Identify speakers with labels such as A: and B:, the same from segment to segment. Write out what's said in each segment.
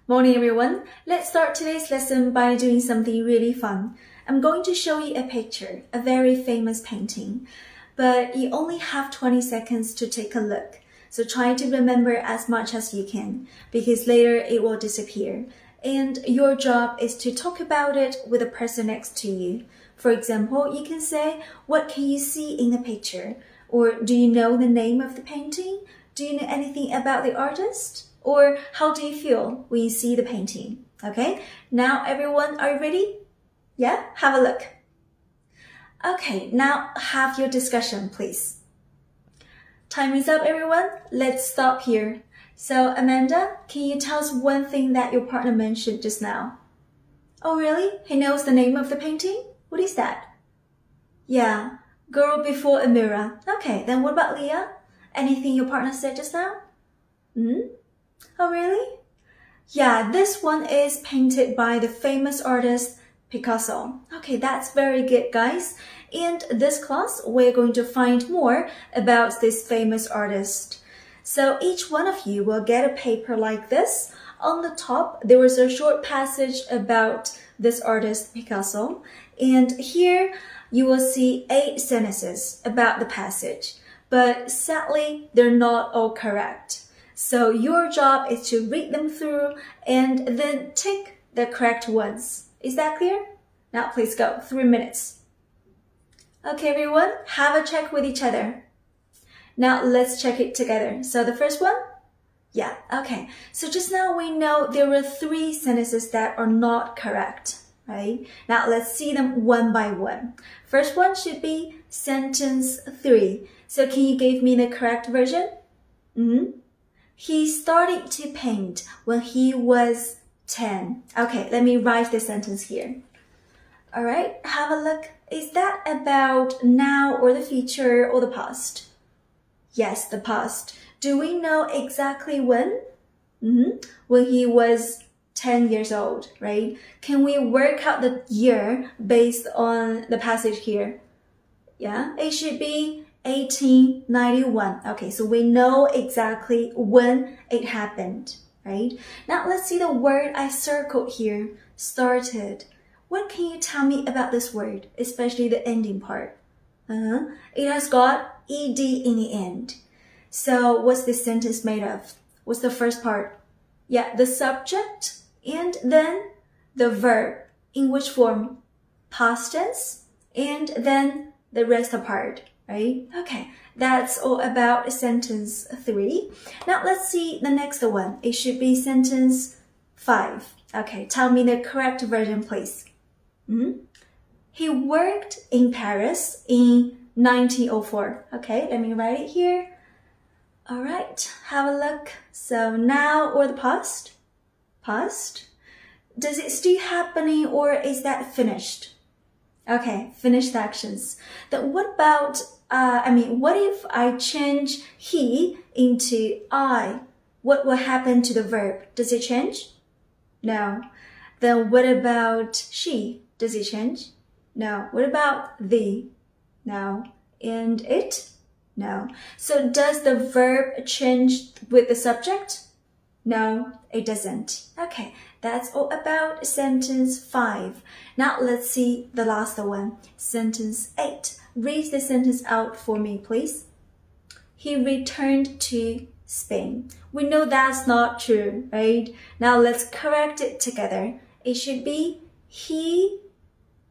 A: Morning everyone. Let's start today's lesson by doing something really fun. I'm going to show you a picture, a very famous painting, but you only have 20 seconds to take a look. So try to remember as much as you can, because later it will disappear. And your job is to talk about it with the person next to you. For example, you can say, what can you see in the picture? Or do you know the name of the painting? Do you know anything about the artist? Or how do you feel when you see the painting? Okay, now everyone, are you ready? Yeah, have a look. Okay, now have your discussion, please. Time is up, everyone. Let's stop here. So, Amanda, can you tell us one thing that your partner mentioned just now? Oh, really? He knows the name of the painting? What is that? Yeah, Girl Before a Mirror. Okay, then what about Leah? Anything your partner said just now? Oh, really? Yeah, this one is painted by the famous artist Picasso. Okay, that's very good, guys. In this class, we're going to find more about this famous artist. So each one of you will get a paper like this. On the top, there was a short passage about this artist Picasso. And here, you will see 8 sentences about the passage. But sadly, they're not all correct. So your job is to read them through and then tick the correct ones. Is that clear? Now please go, 3 minutes. Okay, everyone, have a check with each other. Now let's check it together. So the first one? Yeah, okay. So just now we know there were 3 sentences that are not correct, right? Now let's see them one by one. First one should be sentence 3. So can you give me the correct version? He started to paint when he was 10. Okay, let me write the sentence here. All right, have a look. Is that about now or the future or the past? Yes, the past. Do we know exactly when? When he was 10 years old, right? Can we work out the year based on the passage here? Yeah, it should be 1891. Okay, so we know exactly when it happened, right? Now let's see the word I circled here, started. What can you tell me about this word, especially the ending part? It has got ed in the end. So what's this sentence made of? What's the first part? Yeah, the subject and then the verb. In which form? Past tense and then the rest apart, right? Okay, that's all about sentence 3. Now let's see the next one. It should be sentence 5. Okay, tell me the correct version, please. He worked in Paris in 1904. Okay, let me write it here. All right, have a look. So now or the past? Past. Does it still happening or is that finished? Okay, finished actions. Then what about, what if I change he into I? What will happen to the verb? Does it change? No. Then what about she? Does it change? No. What about the? No. And it? No. So does the verb change with the subject? No, it doesn't. Okay, that's all about sentence 5. Now let's see the last one. Sentence 8. Read the sentence out for me, please. He returned to Spain. We know that's not true, right? Now let's correct it together. It should be he,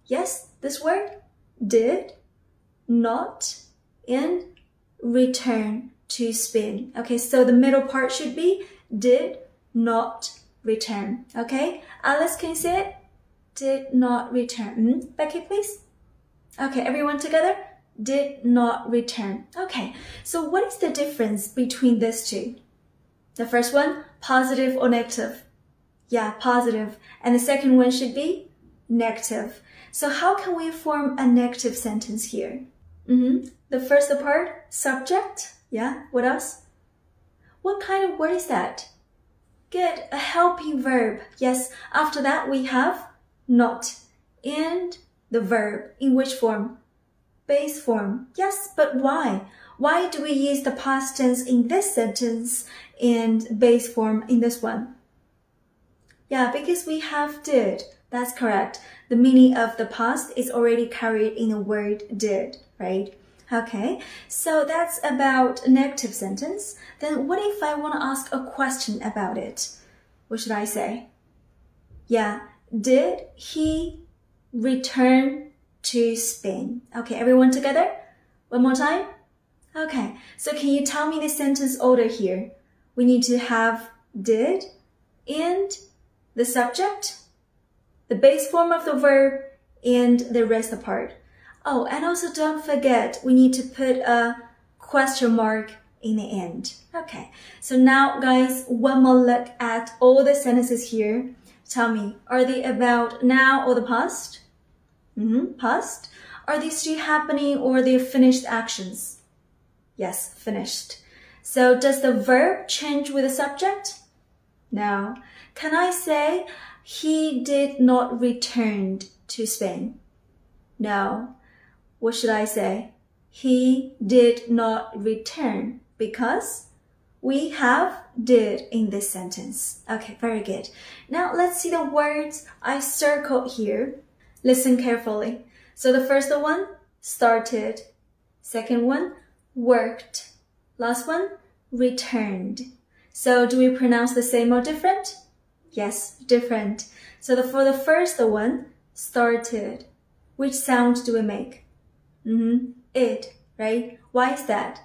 A: yes, this word, did not, and return to Spain. Okay, so the middle part should be did not return. Okay, Alice, can you say it? Did not return. Becky, please. Okay, everyone together. Did not return. Okay, so what is the difference between these two? The first one, positive or negative? Yeah, positive. And the second one should be negative. So how can we form a negative sentence here? The first part, subject. Yeah, what else? What kind of word is that? Good, a helping verb. Yes, after that we have not. And the verb, in which form? Base form. Yes, but why? Why do we use the past tense in this sentence and base form in this one? Yeah, because we have did. That's correct. The meaning of the past is already carried in the word did, right? Okay, so that's about a negative sentence. Then what if I want to ask a question about it? What should I say? Yeah, did he return to Spain? Okay, everyone together? One more time? Okay, so can you tell me the sentence order here? We need to have did and the subject, the base form of the verb, and the rest apart. Oh, and also don't forget, we need to put a question mark in the end. Okay, so now guys, one more look at all the sentences here. Tell me, are they about now or the past? Past. Are these still happening or are they finished actions? Yes, finished. So does the verb change with the subject? No. Can I say he did not return to Spain? No. What should I say? He did not return because we have did in this sentence. Okay, very good. Now let's see the words I circled here. Listen carefully. So the first one, started. Second one, worked. Last one, returned. So do we pronounce the same or different? Yes, different. So for the first one, started. Which sound do we make? It, right? Why is that?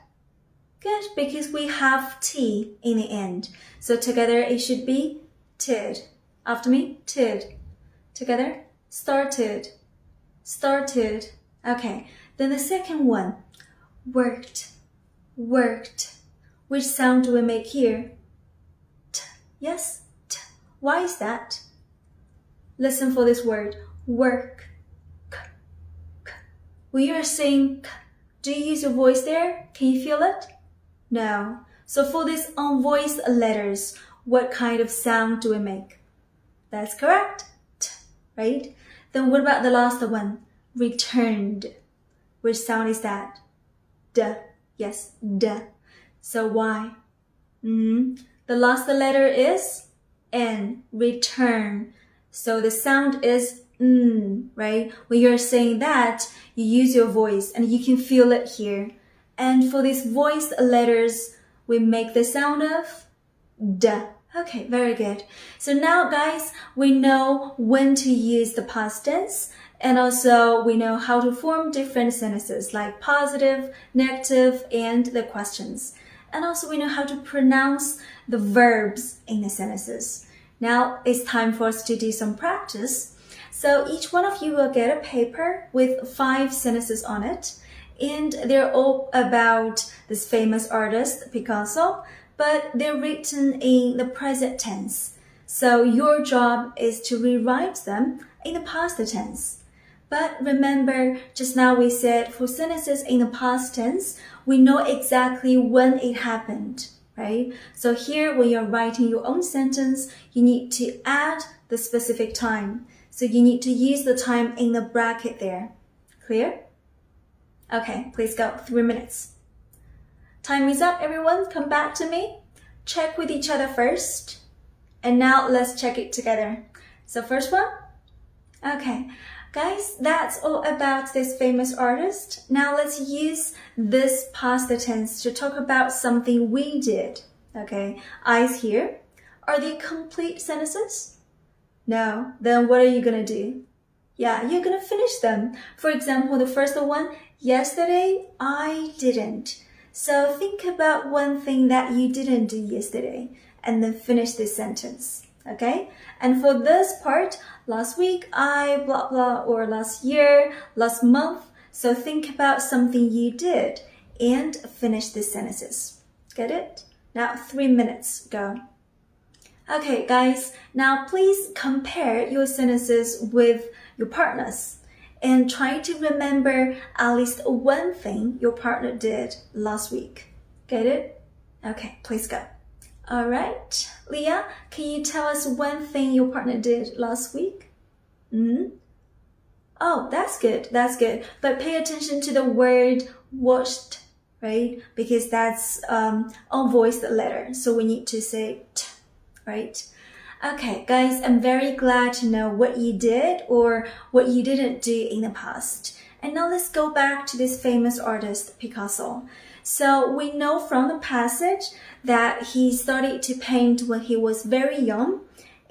A: Good, because we have T in the end. So together it should be tid. After me, tid. Together, started. Started. Okay, then the second one, worked. Worked. Which sound do we make here? T. Yes, T. Why is that? Listen for this word, work. K. K. When you are saying K, do you use your voice there? Can you feel it? No. So for these unvoiced letters, what kind of sound do we make? That's correct. T, right? Then what about the last one? Returned. Which sound is that? D. Yes, D. So why? The last letter is N. Return. So the sound is right? When you're saying that, you use your voice and you can feel it here. And for these voiced letters, we make the sound of D. Okay, very good. So now guys, we know when to use the past tense, and also we know how to form different sentences like positive, negative, and the questions. And also we know how to pronounce the verbs in the sentences. Now it's time for us to do some practice. So each one of you will get a paper with 5 sentences on it. And they're all about this famous artist, Picasso, but they're written in the present tense. So your job is to rewrite them in the past tense. But remember, just now we said for sentences in the past tense, we know exactly when it happened, right? So here, when you're writing your own sentence, you need to add the specific time. So you need to use the time in the bracket there. Clear? Okay, please go. 3 minutes. Time is up, everyone. Come back to me. Check with each other first. And now let's check it together. So first one. Okay. Guys, that's all about this famous artist. Now let's use this past tense to talk about something we did. Okay, eyes here. Are they complete sentences? No. Then what are you gonna do? Yeah, you're gonna finish them. For example, the first one, yesterday I didn't. So think about one thing that you didn't do yesterday and then finish this sentence. Okay? And for this part, last week I blah blah, or last year, last month. So think about something you did and finish these sentences. Get it? Now 3 minutes, go. Okay, guys, now please compare your sentences with your partner's and try to remember at least one thing your partner did last week. Get it? Okay, please go. All right, Leah, can you tell us one thing your partner did last week? Oh, that's good, that's good. But pay attention to the word watched, right? Because that's unvoiced letter, so we need to say t, right? Okay, guys, I'm very glad to know what you did or what you didn't do in the past. And now let's go back to this famous artist, Picasso. So we know from the passage that he started to paint when he was very young,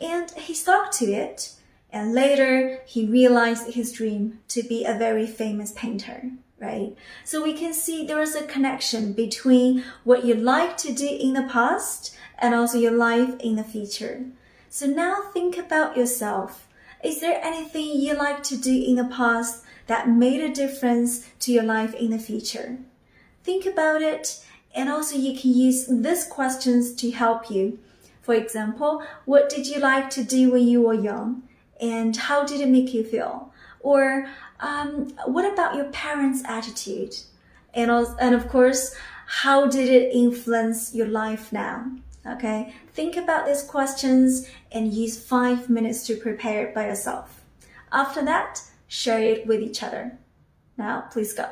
A: and he stuck to it. And later, he realized his dream to be a very famous painter, right? So we can see there is a connection between what you like to do in the past and also your life in the future. So now think about yourself. Is there anything you like to do in the past that made a difference to your life in the future? Think about it, and also you can use these questions to help you. For example, what did you like to do when you were young? And how did it make you feel? Or what about your parents' attitude? And of course, how did it influence your life now? Okay, think about these questions and use 5 minutes to prepare it by yourself. After that, share it with each other. Now, please go.